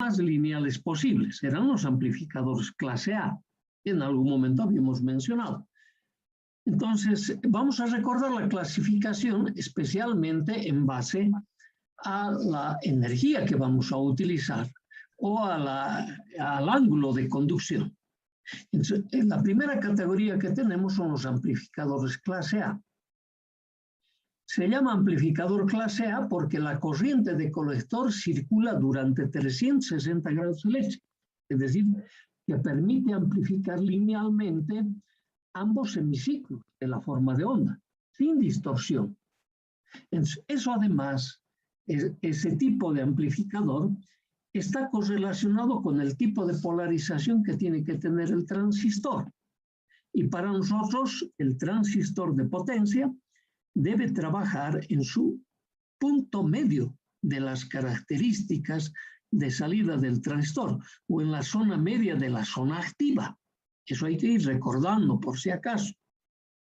más lineales posibles. Eran los amplificadores clase A, que en algún momento habíamos mencionado. Entonces, vamos a recordar la clasificación especialmente en base a la energía que vamos a utilizar o al ángulo de conducción. Entonces, la primera categoría que tenemos son los amplificadores clase A. Se llama amplificador clase A porque la corriente de colector circula durante 360 grados eléctricos, es decir, que permite amplificar linealmente ambos hemiciclos de la forma de onda, sin distorsión. Entonces, eso además, ese tipo de amplificador está correlacionado con el tipo de polarización que tiene que tener el transistor. Y para nosotros, el transistor de potencia debe trabajar en su punto medio de las características de salida del transistor o en la zona media de la zona activa. Eso hay que ir recordando por si acaso.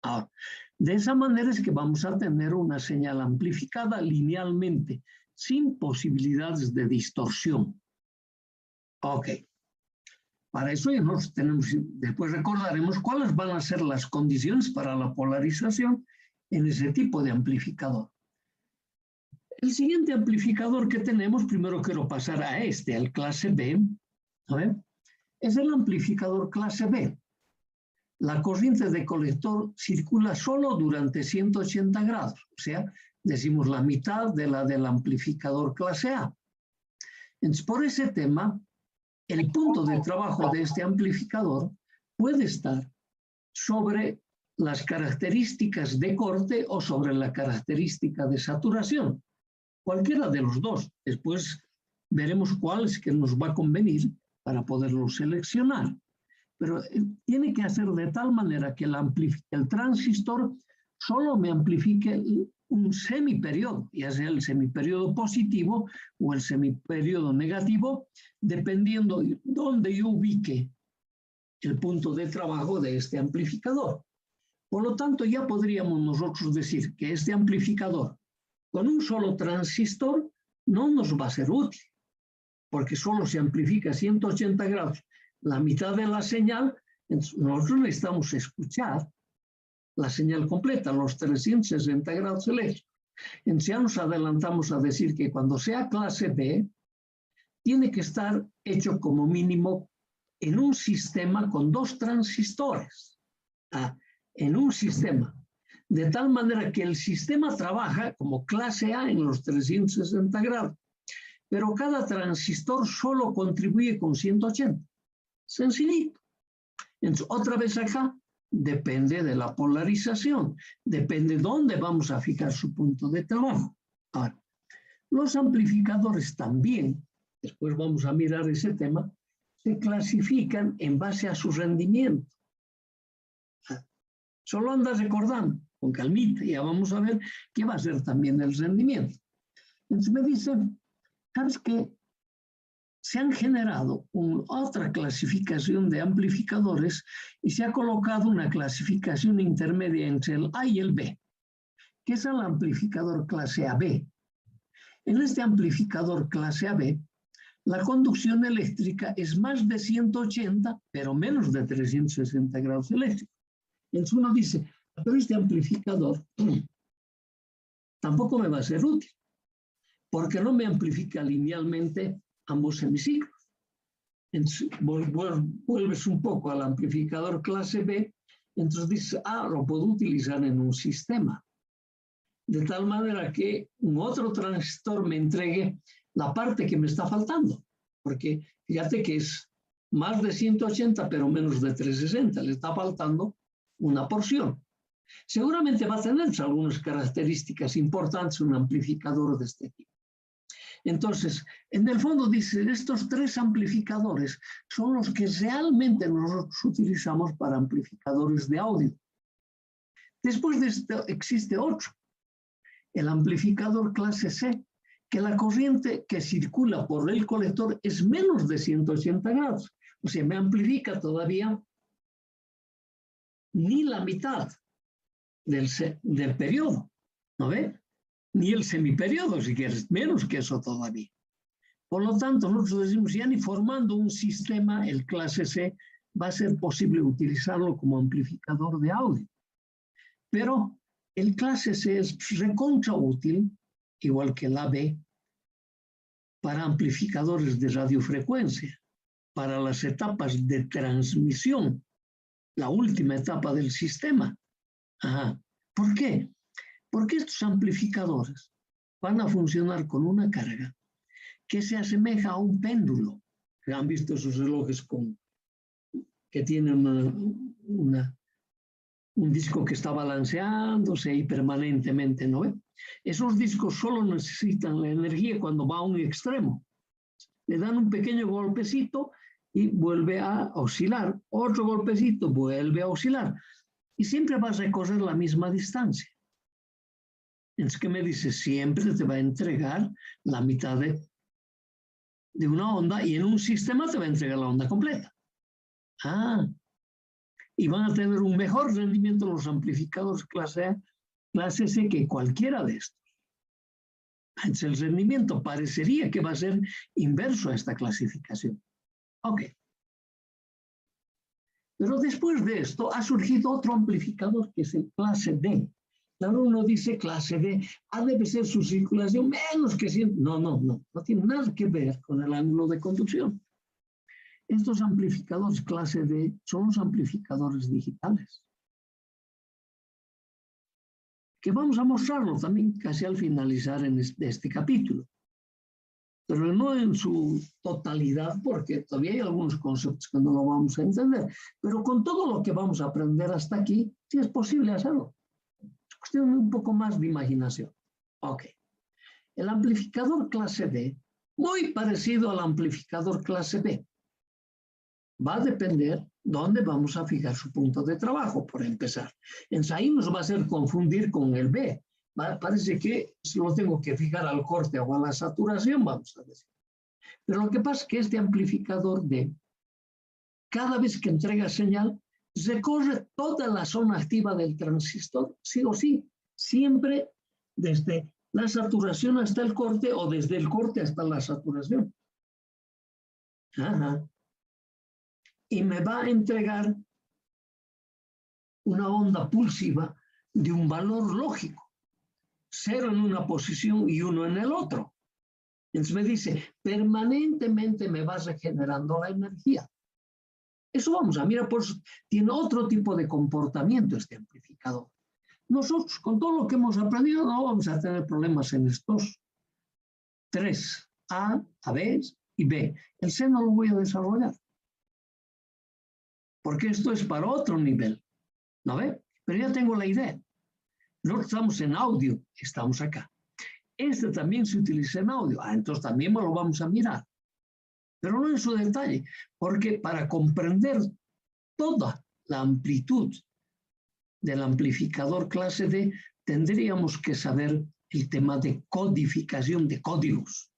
Ahora, de esa manera es que vamos a tener una señal amplificada linealmente, sin posibilidades de distorsión. Ok. Para eso nos tenemos, después recordaremos cuáles van a ser las condiciones para la polarización en ese tipo de amplificador. El siguiente amplificador que tenemos, primero quiero pasar a al clase B, ¿sabe? Es el amplificador clase B. La corriente de colector circula solo durante 180 grados, o sea, decimos la mitad de la del amplificador clase A. Entonces, por ese tema, el punto de trabajo de este amplificador puede estar sobre las características de corte o sobre la característica de saturación. Cualquiera de los dos. Después veremos cuál es que nos va a convenir para poderlo seleccionar. Pero tiene que hacer de tal manera que el transistor solo me amplifique un semiperiodo, ya sea el semiperiodo positivo o el semiperiodo negativo, dependiendo de dónde yo ubique el punto de trabajo de este amplificador. Por lo tanto, ya podríamos nosotros decir que este amplificador con un solo transistor no nos va a ser útil, porque solo se amplifica 180 grados, la mitad de la señal. Entonces nosotros necesitamos escuchar la señal completa, los 360 grados eléctricos. Entonces ya nos adelantamos a decir que cuando sea clase B, tiene que estar hecho como mínimo en un sistema con 2 transistores. En un sistema. De tal manera que el sistema trabaja como clase A en los 360 grados, pero cada transistor solo contribuye con 180. Sencillito. Entonces, otra vez acá, depende de la polarización, depende de dónde vamos a fijar su punto de trabajo. Ahora, los amplificadores también, después vamos a mirar ese tema, se clasifican en base a su rendimiento. Solo anda recordando, con calmita, ya vamos a ver qué va a ser también el rendimiento. Entonces me dicen, ¿sabes qué? Se han generado otra clasificación de amplificadores y se ha colocado una clasificación intermedia entre el A y el B, que es el amplificador clase AB. En este amplificador clase AB, la conducción eléctrica es más de 180, pero menos de 360 grados eléctricos. Entonces uno dice, pero este amplificador tampoco me va a ser útil, porque no me amplifica linealmente ambos hemiciclos. Entonces vuelves un poco al amplificador clase B, entonces dices, lo puedo utilizar en un sistema. De tal manera que un otro transistor me entregue la parte que me está faltando, porque fíjate que es más de 180, pero menos de 360, le está faltando una porción. Seguramente va a tener algunas características importantes un amplificador de este tipo. Entonces, en el fondo dicen, estos 3 amplificadores son los que realmente nosotros utilizamos para amplificadores de audio. Después de esto existe otro, el amplificador clase C, que la corriente que circula por el colector es menos de 180 grados. O sea, me amplifica todavía ni la mitad del periodo, ¿no ve? Ni el semiperiodo, si quieres, menos que eso todavía. Por lo tanto, nosotros decimos, ya ni formando un sistema, el clase C, va a ser posible utilizarlo como amplificador de audio. Pero el clase C es recontra útil, igual que el AB, para amplificadores de radiofrecuencia, para las etapas de transmisión, la última etapa del sistema. Ajá. ¿Por qué? Porque estos amplificadores van a funcionar con una carga que se asemeja a un péndulo. ¿Han visto esos relojes que tienen un disco que está balanceándose y permanentemente, ¿no ve? Esos discos solo necesitan la energía cuando va a un extremo. Le dan un pequeño golpecito y vuelve a oscilar. Otro golpecito, vuelve a oscilar. Y siempre va a recorrer la misma distancia. Entonces, ¿qué me dice? Siempre te va a entregar la mitad de una onda y en un sistema te va a entregar la onda completa. Y van a tener un mejor rendimiento los amplificadores clase A, clase C que cualquiera de estos. Entonces, el rendimiento parecería que va a ser inverso a esta clasificación. Ok. Pero después de esto ha surgido otro amplificador que es el clase D. Claro, uno dice clase D, debe ser su circulación menos que 100. No tiene nada que ver con el ángulo de conducción. Estos amplificadores clase D son los amplificadores digitales. Que vamos a mostrarlo también casi al finalizar este capítulo. Pero no en su totalidad, porque todavía hay algunos conceptos que no lo vamos a entender. Pero con todo lo que vamos a aprender hasta aquí, sí es posible hacerlo. Es cuestión de un poco más de imaginación. Ok. El amplificador clase D, muy parecido al amplificador clase B, va a depender dónde vamos a fijar su punto de trabajo, por empezar. Entonces ahí nos va a hacer confundir con el B. Parece que si lo tengo que fijar al corte o a la saturación, vamos a decir. Pero lo que pasa es que este amplificador D, cada vez que entrega señal, recorre toda la zona activa del transistor, sí o sí, siempre desde la saturación hasta el corte o desde el corte hasta la saturación. Ajá. Y me va a entregar una onda pulsiva de un valor lógico. 0 en una posición y 1 en el otro. Entonces me dice, permanentemente me vas regenerando la energía. Eso vamos a mirar, por eso tiene otro tipo de comportamiento este amplificador. Nosotros, con todo lo que hemos aprendido, no vamos a tener problemas en estos 3, A, B y B. El C no lo voy a desarrollar. Porque esto es para otro nivel. ¿No ve? Pero ya tengo la idea. Nosotros estamos en audio, estamos acá. Este también se utiliza en audio. Entonces también lo vamos a mirar. Pero no en su detalle, porque para comprender toda la amplitud del amplificador clase D, tendríamos que saber el tema de codificación de códigos.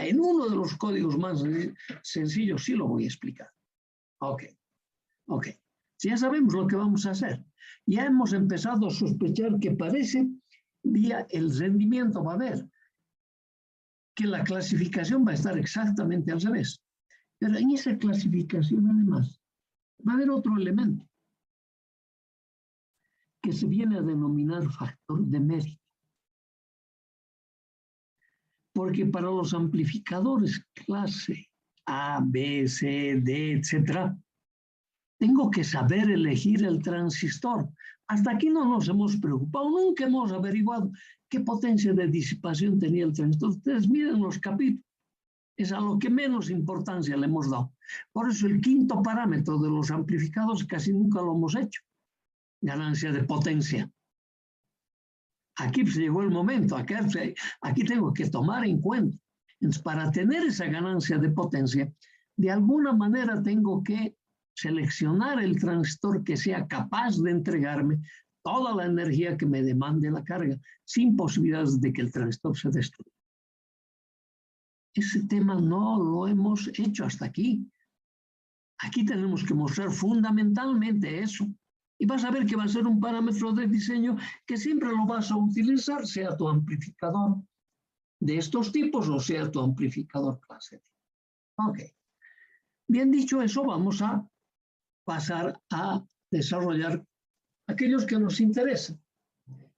En uno de los códigos más sencillos sí lo voy a explicar. Ok. Si ya sabemos lo que vamos a hacer, ya hemos empezado a sospechar que parece, vía el rendimiento va a haber, que la clasificación va a estar exactamente al revés. Pero en esa clasificación, además, va a haber otro elemento que se viene a denominar factor de mérito. Porque para los amplificadores clase A, B, C, D, etc., tengo que saber elegir el transistor. Hasta aquí no nos hemos preocupado, nunca hemos averiguado qué potencia de disipación tenía el transistor. Ustedes miren los capítulos, es a lo que menos importancia le hemos dado. Por eso el quinto parámetro de los amplificadores casi nunca lo hemos hecho. Ganancia de potencia. Aquí se llegó el momento, aquí tengo que tomar en cuenta. Entonces, para tener esa ganancia de potencia, de alguna manera tengo que seleccionar el transistor que sea capaz de entregarme toda la energía que me demande la carga, sin posibilidades de que el transistor se destruya. Ese tema no lo hemos hecho hasta aquí. Aquí tenemos que mostrar fundamentalmente eso. Y vas a ver que va a ser un parámetro de diseño que siempre lo vas a utilizar, sea tu amplificador de estos tipos, o sea, tu amplificador clase D. Ok. Bien dicho eso, vamos a pasar a desarrollar aquellos que nos interesan.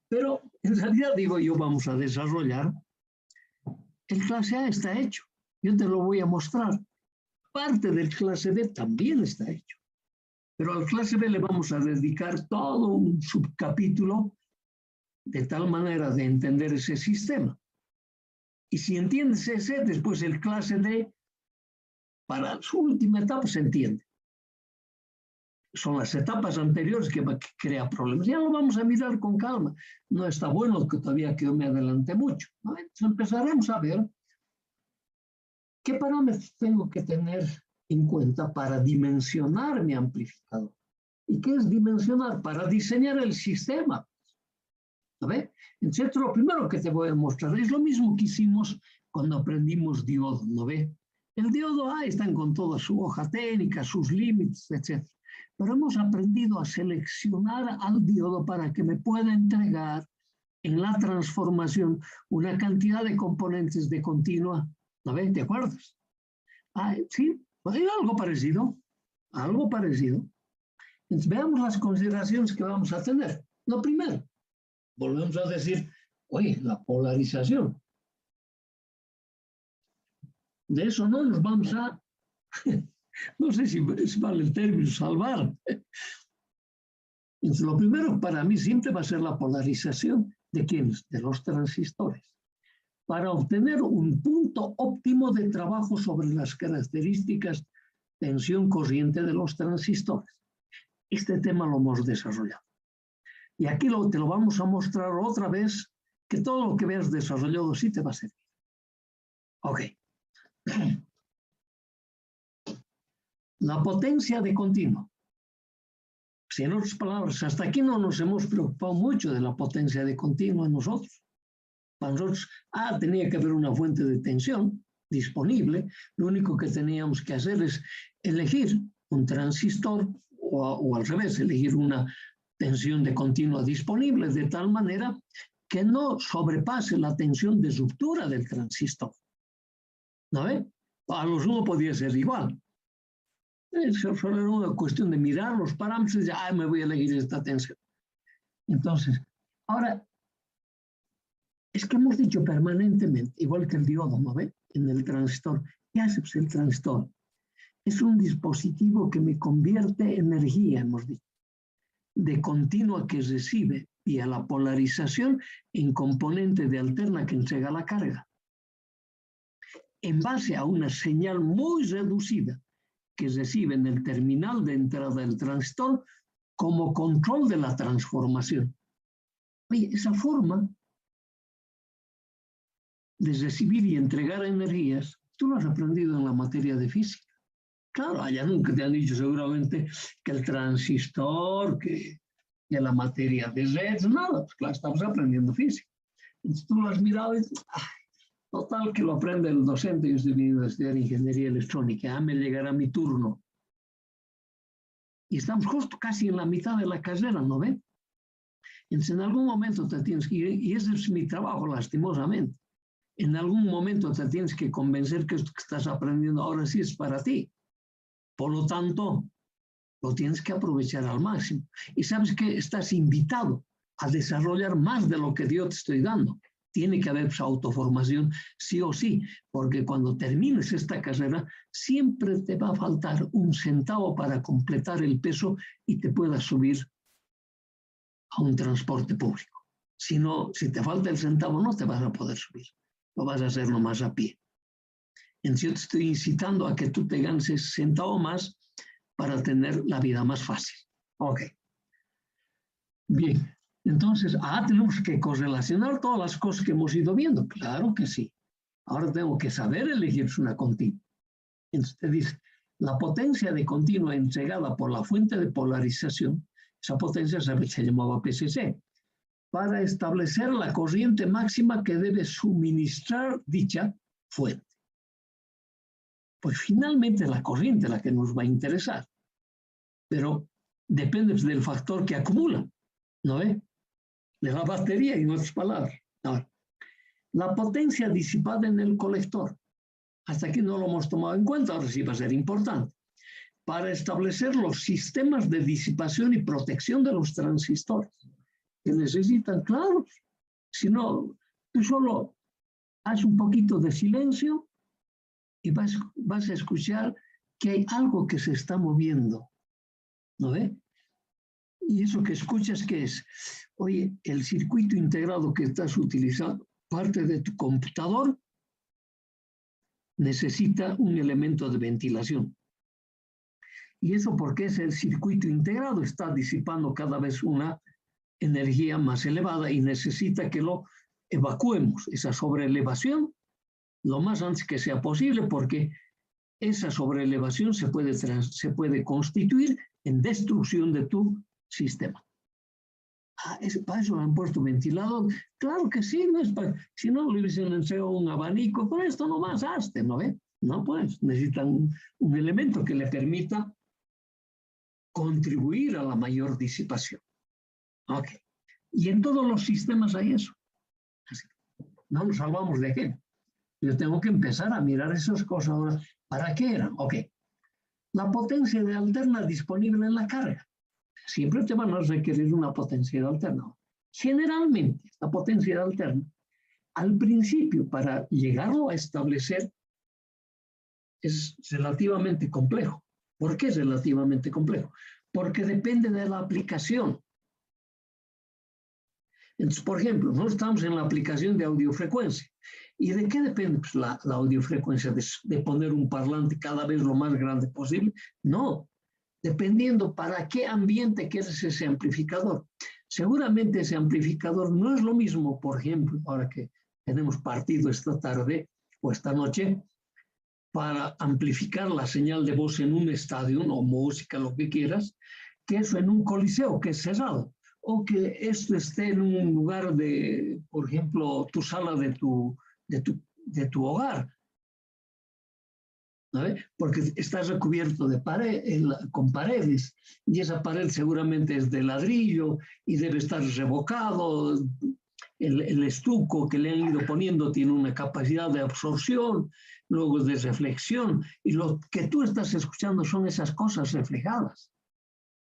Pero en realidad, digo yo, vamos a desarrollar. El clase A está hecho. Yo te lo voy a mostrar. Parte del clase B también está hecho. Pero al clase B le vamos a dedicar todo un subcapítulo de tal manera de entender ese sistema. Y si entiendes ese, después el clase D, para su última etapa, se entiende. Son las etapas anteriores que crean problemas. Ya lo vamos a mirar con calma. No está bueno que todavía que yo me adelante mucho, ¿no? Entonces empezaremos a ver qué parámetros tengo que tener en cuenta para dimensionar mi amplificador. ¿Y qué es dimensionar? Para diseñar el sistema. ¿Ve? Entonces, lo primero que te voy a mostrar es lo mismo que hicimos cuando aprendimos diodo, ¿no ve? El diodo A está con toda su hoja técnica, sus límites, etc. Pero hemos aprendido a seleccionar al diodo para que me pueda entregar en la transformación una cantidad de componentes de continua, ¿no ve? ¿Te acuerdas? Ah, sí, pues hay algo parecido, algo parecido. Entonces, veamos las consideraciones que vamos a tener. Lo primero, volvemos a decir, oye, la polarización. De eso no nos vamos a, no sé si vale el término, salvar. Entonces, lo primero para mí siempre va a ser la polarización de ¿quiénes? De los transistores. Para obtener un punto óptimo de trabajo sobre las características tensión corriente de los transistores. Este tema lo hemos desarrollado. Y aquí te lo vamos a mostrar otra vez, que todo lo que veas desarrollado sí te va a servir. Ok. La potencia de continuo. Si en otras palabras, hasta aquí no nos hemos preocupado mucho de la potencia de continuo en nosotros. Para nosotros, tenía que haber una fuente de tensión disponible. Lo único que teníamos que hacer es elegir un transistor o al revés, elegir una tensión de continua disponible de tal manera que no sobrepase la tensión de ruptura del transistor. ¿No ve? A los uno podía ser igual. Eso solo era una cuestión de mirar los parámetros y decir, me voy a elegir esta tensión. Entonces, ahora, es que hemos dicho permanentemente, igual que el diodo, ¿no ve? En el transistor. ¿Qué hace pues, el transistor? Es un dispositivo que me convierte energía, hemos dicho, de continua que recibe vía la polarización en componente de alterna que entrega la carga. En base a una señal muy reducida que recibe en el terminal de entrada del transistor como control de la transformación. Oye, esa forma de recibir y entregar energías, tú lo has aprendido en la materia de física. Claro, allá nunca te han dicho seguramente que el transistor, que la materia de redes, nada, pues claro, estamos aprendiendo física. Entonces tú lo has mirado y dices, total que lo aprende el docente, yo estoy viniendo a estudiar ingeniería electrónica, me llegará mi turno. Y estamos justo casi en la mitad de la carrera, ¿no ven? Entonces en algún momento te tienes que ir, y ese es mi trabajo, lastimosamente. En algún momento te tienes que convencer que esto que estás aprendiendo ahora sí es para ti. Por lo tanto, lo tienes que aprovechar al máximo. Y sabes que estás invitado a desarrollar más de lo que yo te estoy dando. Tiene que haber esa autoformación sí o sí, porque cuando termines esta carrera, siempre te va a faltar un centavo para completar el peso y te puedas subir a un transporte público. Si te falta el centavo, no te vas a poder subir. Lo vas a hacer nomás a pie. Entonces yo te estoy incitando a que tú te ganes ese centavo más para tener la vida más fácil. Ok. Bien. Entonces, tenemos que correlacionar todas las cosas que hemos ido viendo. Claro que sí. Ahora tengo que saber elegir una continua. Entonces te dice, la potencia de continua entregada por la fuente de polarización, esa potencia se llamaba PCC, para establecer la corriente máxima que debe suministrar dicha fuente. Pues finalmente es la corriente la que nos va a interesar, pero depende del factor que acumula, ¿no ve? De la batería, en otras palabras. Ahora, la potencia disipada en el colector. Hasta aquí no lo hemos tomado en cuenta, ahora sí va a ser importante. Para establecer los sistemas de disipación y protección de los transistores, que necesitan, claro, si no, tú solo haz un poquito de silencio y vas a escuchar que hay algo que se está moviendo, ¿no ve? Y eso que escuchas, ¿qué es? Oye, el circuito integrado que estás utilizando, parte de tu computador, necesita un elemento de ventilación. Y eso porque es el circuito integrado, está disipando cada vez una energía más elevada y necesita que lo evacuemos, esa sobreelevación, lo más antes que sea posible, porque esa sobreelevación se puede constituir en destrucción de tu sistema. ¿Para eso lo han puesto ventilador? Claro que sí, no es para, si no le hubiesen enseñado un abanico, con esto nomás hazte, ¿no ve? No, pues necesitan un elemento que le permita contribuir a la mayor disipación. Ok. Y en todos los sistemas hay eso. Así, no nos salvamos de qué. Yo tengo que empezar a mirar esas cosas ahora. ¿Para qué eran? Ok. La potencia de alterna disponible en la carga. Siempre te van a requerir una potencia alterna. Generalmente, esta potencia alterna, al principio, para llegarlo a establecer, es relativamente complejo. ¿Por qué es relativamente complejo? Porque depende de la aplicación. Entonces, por ejemplo, nosotros estamos en la aplicación de audiofrecuencia. ¿Y de qué depende pues, la audiofrecuencia? ¿De poner un parlante cada vez lo más grande posible? No, dependiendo para qué ambiente quieres ese amplificador. Seguramente ese amplificador no es lo mismo, por ejemplo, ahora que tenemos partido esta tarde o esta noche, para amplificar la señal de voz en un estadio o música, lo que quieras, que eso en un coliseo que es cerrado. O que esto esté en un lugar de, por ejemplo, tu sala de tu hogar, ¿no? Porque está recubierto de con paredes, y esa pared seguramente es de ladrillo y debe estar revocado. El estuco que le han ido poniendo tiene una capacidad de absorción, luego de reflexión, y lo que tú estás escuchando son esas cosas reflejadas.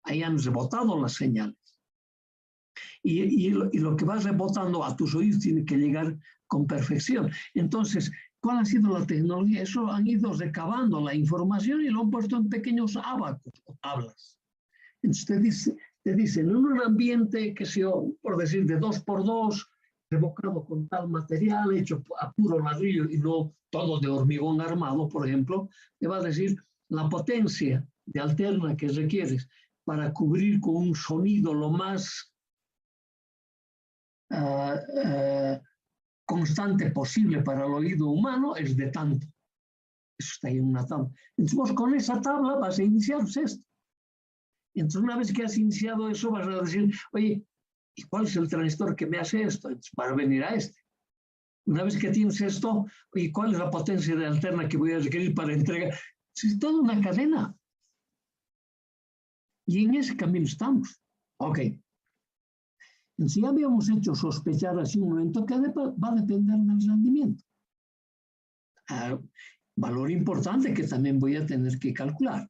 Ahí han rebotado las señales. Y lo que va rebotando a tus oídos tiene que llegar con perfección. Entonces, ¿cuál ha sido la tecnología? Eso han ido recabando la información y lo han puesto en pequeños ábacos o tablas. Entonces te dicen, en un ambiente que sea, por decir, de 2x2, revocado con tal material, hecho a puro ladrillo y no todo de hormigón armado, por ejemplo, te va a decir la potencia de alterna que requieres para cubrir con un sonido lo más constante posible para el oído humano es de tanto. Eso está ahí en una tabla. Entonces vos con esa tabla vas a iniciar esto. Entonces una vez que has iniciado eso vas a decir, oye, ¿y cuál es el transistor que me hace esto? Entonces, para venir a este. Una vez que tienes esto, oye, ¿cuál es la potencia de alterna que voy a requerir para entregar? Es toda una cadena. Y en ese camino estamos. Ok. Si habíamos hecho sospechar hace un momento que va a depender del rendimiento. Valor importante que también voy a tener que calcular.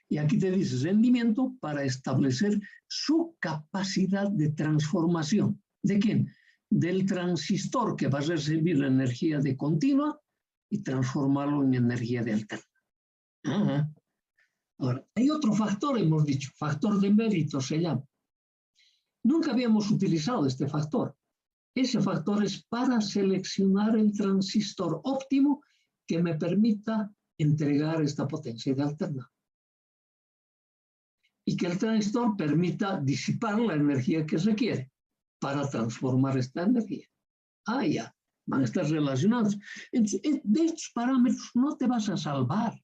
Y aquí te dice rendimiento para establecer su capacidad de transformación. ¿De quién? Del transistor que va a recibir la energía de continua y transformarlo en energía de alterna. Ajá. Ahora, hay otro factor, hemos dicho, factor de mérito se llama. Nunca habíamos utilizado este factor. Ese factor es para seleccionar el transistor óptimo que me permita entregar esta potencia de alterna. Y que el transistor permita disipar la energía que requiere para transformar esta energía. Ya, van a estar relacionados. Entonces, de estos parámetros no te vas a salvar.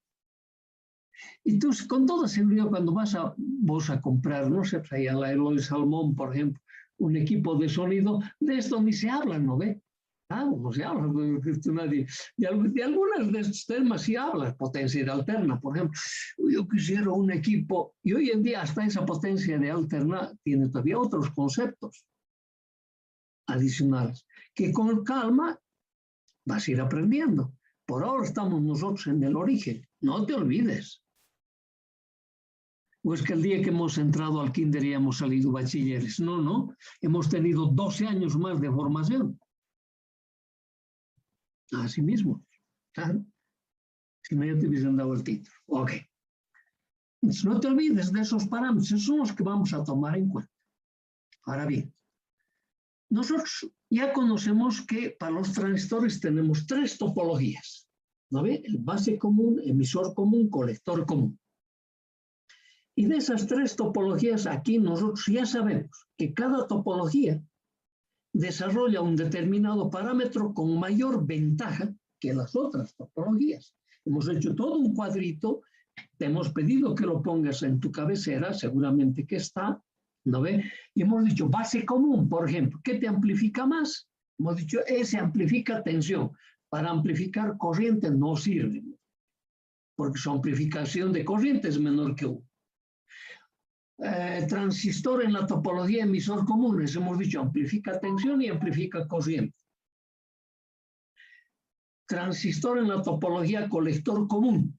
Entonces, con toda seguridad, cuando vos a comprar, no sé, ahí a la Eloy Salmón, por ejemplo, un equipo de sonido, de esto ni se habla, ¿no ve? No se habla. De algunas de estos temas sí habla, potencia de alterna, por ejemplo. Yo quisiera un equipo, y hoy en día hasta esa potencia de alterna tiene todavía otros conceptos. adicionales, que con calma vas a ir aprendiendo. Por ahora estamos nosotros en el origen, no te olvides. O es que el día que hemos entrado al kinder ya hemos salido bachilleres. No, no, hemos tenido 12 años más de formación. Así mismo, claro. Si no, ya te hubiesen dado el título. Ok. Entonces, no te olvides de esos parámetros, esos son los que vamos a tomar en cuenta. Ahora bien, nosotros ya conocemos que para los transistores tenemos 3 topologías, ¿no ve? El base común, emisor común, colector común. Y de esas 3 topologías, aquí nosotros ya sabemos que cada topología desarrolla un determinado parámetro con mayor ventaja que las otras topologías. Hemos hecho todo un cuadrito, te hemos pedido que lo pongas en tu cabecera, seguramente que está, ¿no ve? Y hemos dicho base común, por ejemplo, ¿qué te amplifica más? Hemos dicho, ese amplifica tensión. Para amplificar corriente no sirve, porque su amplificación de corriente es menor que 1. Transistor en la topología emisor común, les hemos dicho, amplifica tensión y amplifica corriente. Transistor en la topología colector común.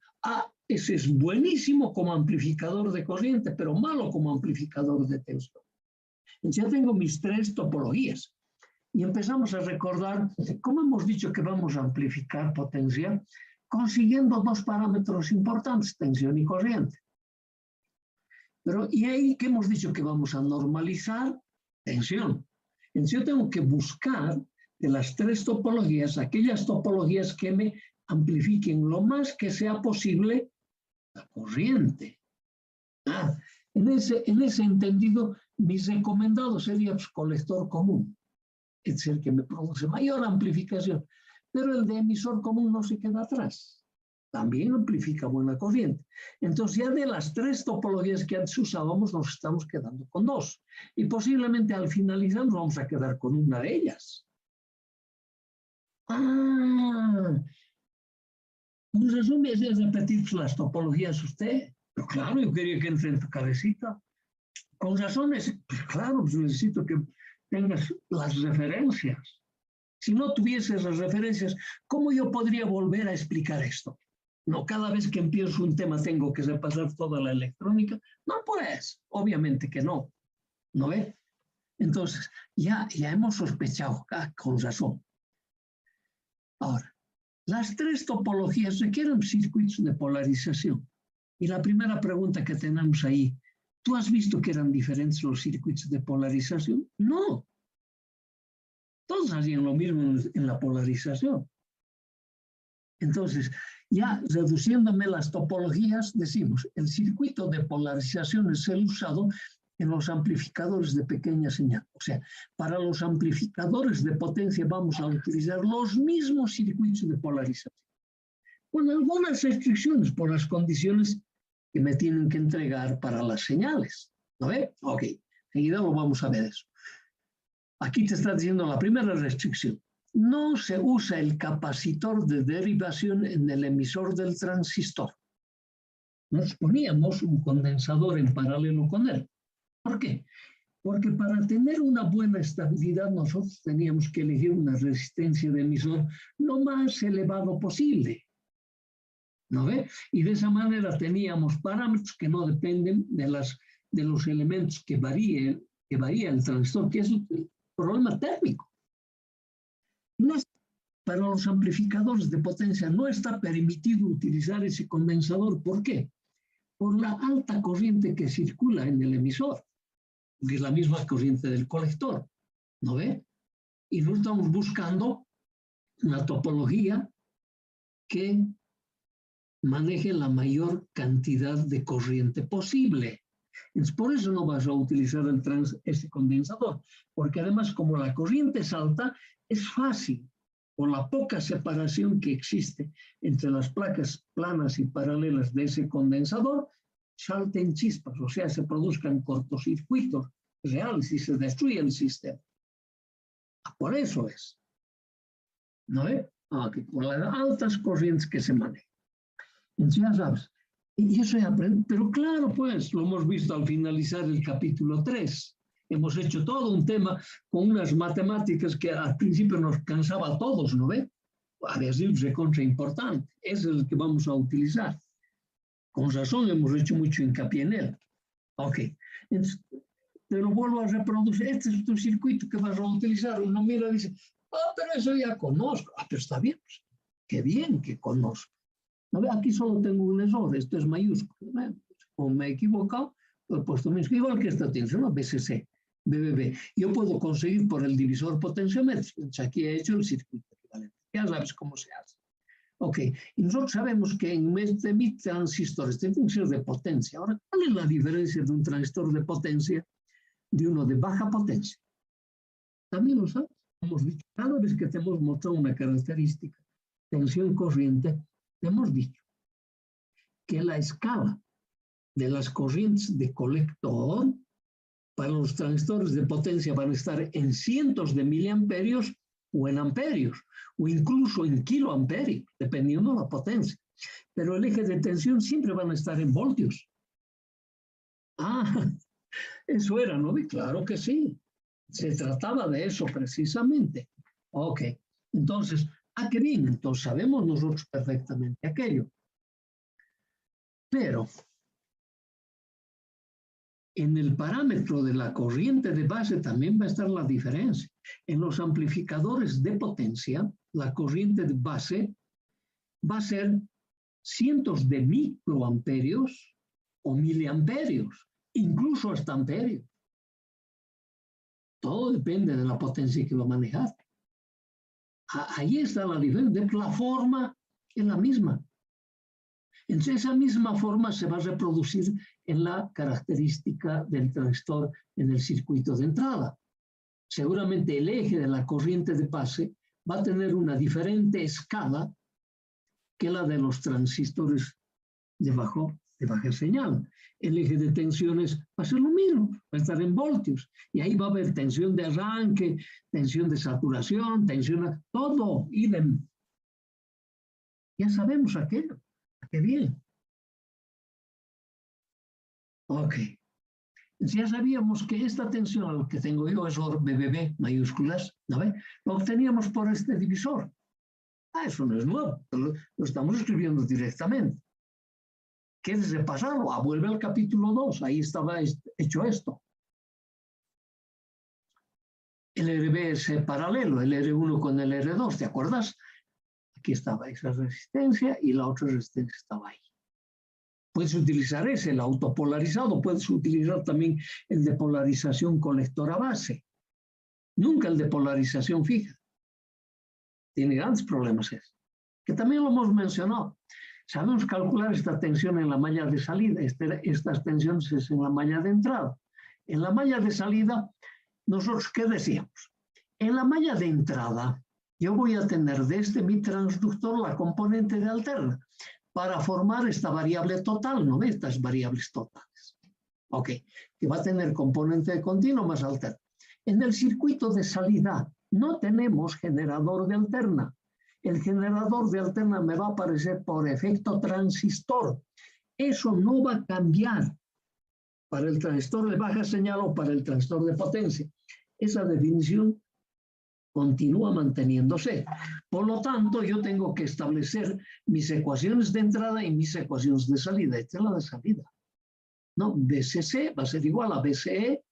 Ese es buenísimo como amplificador de corriente, pero malo como amplificador de tensión. Entonces ya tengo mis 3 topologías. Y empezamos a recordar cómo hemos dicho que vamos a amplificar potencia, consiguiendo 2 parámetros importantes, tensión y corriente. Pero, ¿y ahí qué hemos dicho que vamos a normalizar? Tensión. Entonces yo tengo que buscar de las 3 topologías, aquellas topologías que me amplifiquen lo más que sea posible la corriente. En ese entendido, mi recomendado sería pues, colector común. Es el que me produce mayor amplificación. Pero el de emisor común no se queda atrás. También amplifica buena corriente. Entonces ya de las 3 topologías que antes usábamos, nos estamos quedando con 2. Y posiblemente al finalizar nos vamos a quedar con una de ellas. Pues eso me hace repetir las topologías usted. Pero claro, yo quería que entre en tu cabecita. Con razones, pues claro, pues necesito que tengas las referencias. Si no tuvieses las referencias, ¿cómo yo podría volver a explicar esto? No, cada vez que empiezo un tema tengo que repasar toda la electrónica. No, pues, obviamente que no. ¿No ve? Entonces, ya hemos sospechado, con razón. Ahora, las 3 topologías requieren circuitos de polarización. Y la primera pregunta que tenemos ahí, ¿tú has visto que eran diferentes los circuitos de polarización? No. Todos hacían lo mismo en la polarización. Entonces, ya reduciéndome las topologías, decimos, el circuito de polarización es el usado en los amplificadores de pequeña señal. O sea, para los amplificadores de potencia vamos a utilizar los mismos circuitos de polarización, con algunas restricciones por las condiciones que me tienen que entregar para las señales. ¿No ve? Ok, enseguida lo vamos a ver eso. Aquí te está diciendo la primera restricción. No se usa el capacitor de derivación en el emisor del transistor. Nos poníamos un condensador en paralelo con él. ¿Por qué? Porque para tener una buena estabilidad nosotros teníamos que elegir una resistencia de emisor lo más elevado posible. ¿No ve? Y de esa manera teníamos parámetros que no dependen de los elementos que varía el transistor, que es el problema térmico. Para los amplificadores de potencia no está permitido utilizar ese condensador. ¿Por qué? Por la alta corriente que circula en el emisor, que es la misma corriente del colector. ¿No ve? Y nosotros estamos buscando una topología que maneje la mayor cantidad de corriente posible. Entonces, por eso no vas a utilizar ese condensador, porque además como la corriente es alta, es fácil, por la poca separación que existe entre las placas planas y paralelas de ese condensador, salten chispas, o sea, se produzcan cortocircuitos reales y se destruye el sistema. Por eso es. ¿No es? Por las altas corrientes que se manejan. Entonces ya sabes, y eso ya aprende, pero claro, pues, lo hemos visto al finalizar el capítulo 3. hemos hecho todo un tema con unas matemáticas que al principio nos cansaba a todos, ¿no ve? A veces es contra importante, es el que vamos a utilizar. Con razón hemos hecho mucho hincapié en él. Ok, entonces, te lo vuelvo a reproducir, este es tu circuito que vas a utilizar. Uno mira y dice, pero eso ya conozco. Pero está bien, pues, qué bien que conozco. ¿No ve? Aquí solo tengo un error, esto es mayúsculo. Como me he equivocado, lo he puesto minúsculo, igual que esta tiene, ¿no? BCC, BBB. Yo puedo conseguir por el divisor potenciómetro. Entonces aquí he hecho el circuito equivalente. Ya sabes cómo se hace. Ok, y nosotros sabemos que en vez de mi transistores tienen que ser de potencia. Ahora, ¿cuál es la diferencia de un transistor de potencia de uno de baja potencia? También lo sabes. Hemos dicho, cada vez que te hemos mostrado una característica, tensión corriente, te hemos dicho que la escala de las corrientes de colector para los transistores de potencia van a estar en cientos de miliamperios o en amperios, o incluso en kiloamperios, dependiendo de la potencia. Pero el eje de tensión siempre van a estar en voltios. Ah, eso era, ¿no? Y claro que sí. Se trataba de eso precisamente. Ok, entonces, qué bien, entonces sabemos nosotros perfectamente aquello. Pero en el parámetro de la corriente de base también va a estar la diferencia. En los amplificadores de potencia, la corriente de base va a ser cientos de microamperios o miliamperios, incluso hasta amperios. Todo depende de la potencia que lo manejaste. Ahí está la diferencia. La forma es la misma. Entonces, esa misma forma se va a reproducir en la característica del transistor en el circuito de entrada. Seguramente el eje de la corriente de base va a tener una diferente escala que la de los transistores de baja señal. El eje de tensiones va a ser lo mismo, va a estar en voltios. Y ahí va a haber tensión de arranque, tensión de saturación, tensión, todo, idem. Ya sabemos aquello. ¡Qué bien! Ok. Ya sabíamos que esta tensión que tengo yo es BBB mayúsculas, ¿no ve? Lo obteníamos por este divisor. Eso no es nuevo, lo estamos escribiendo directamente. ¿Quieres repasarlo? Vuelve al capítulo 2, ahí estaba hecho esto. El RB es paralelo, el R1 con el R2, ¿te acuerdas? Aquí estaba esa resistencia y la otra resistencia estaba ahí. Puedes utilizar ese, el autopolarizado, puedes utilizar también el de polarización colectora base. Nunca el de polarización fija. Tiene grandes problemas ese, que también lo hemos mencionado. Sabemos calcular esta tensión en la malla de salida, estas tensiones es en la malla de entrada. En la malla de salida, nosotros, ¿qué decíamos? En la malla de entrada, yo voy a tener desde mi transductor la componente de alterna para formar esta variable total, ¿no? Estas variables totales. Ok, que va a tener componente de continuo más alterna. En el circuito de salida no tenemos generador de alterna. El generador de alterna me va a aparecer por efecto transistor. Eso no va a cambiar para el transistor de baja señal o para el transistor de potencia. Esa definición continúa manteniéndose. Por lo tanto, yo tengo que establecer mis ecuaciones de entrada y mis ecuaciones de salida. Esta es la de salida. ¿No? BCC va a ser igual a BCE,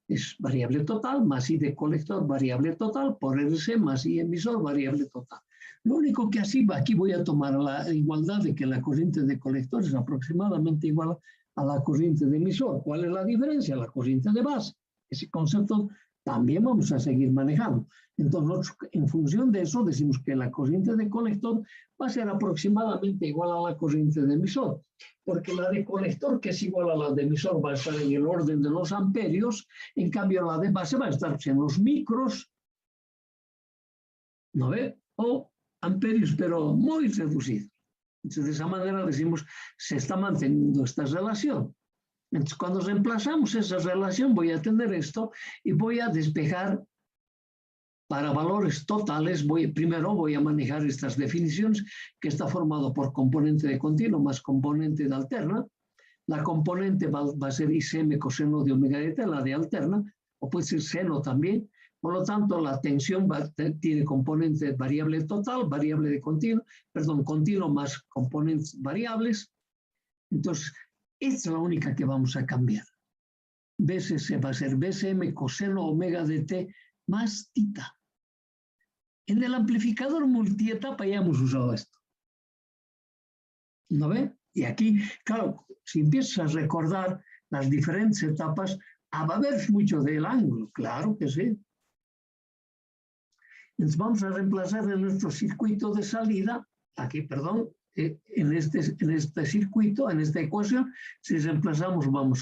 es variable total, más I de colector, variable total, por RC más I emisor, variable total. Lo único que así va, aquí voy a tomar la igualdad de que la corriente de colector es aproximadamente igual a la corriente de emisor. ¿Cuál es la diferencia? La corriente de base. Ese concepto también vamos a seguir manejando. Entonces, nosotros, en función de eso, decimos que la corriente de colector va a ser aproximadamente igual a la corriente de emisor, porque la de colector, que es igual a la de emisor, va a estar en el orden de los amperios, en cambio la de base va a estar en los micros, ¿no ve? O amperios, pero muy reducidos. Entonces, de esa manera decimos, se está manteniendo esta relación. Entonces, cuando reemplazamos esa relación, voy a tener esto y voy a despejar para valores totales. Primero voy a manejar estas definiciones, que está formado por componente de continuo más componente de alterna. La componente va a ser ICM coseno de omega de t, la de alterna, o puede ser seno también. Por lo tanto, la tensión tiene componente variable total, variable de continuo, perdón, continuo más componentes variables. Entonces, esta es la única que vamos a cambiar. BSC va a ser BSM coseno omega de t más tita. En el amplificador multietapa ya hemos usado esto. ¿No ve? Y aquí, claro, si empiezas a recordar las diferentes etapas, va a haber mucho del ángulo, claro que sí. Entonces vamos a reemplazar en nuestro circuito de salida, aquí, perdón, en este circuito, en esta ecuación, si reemplazamos vamos a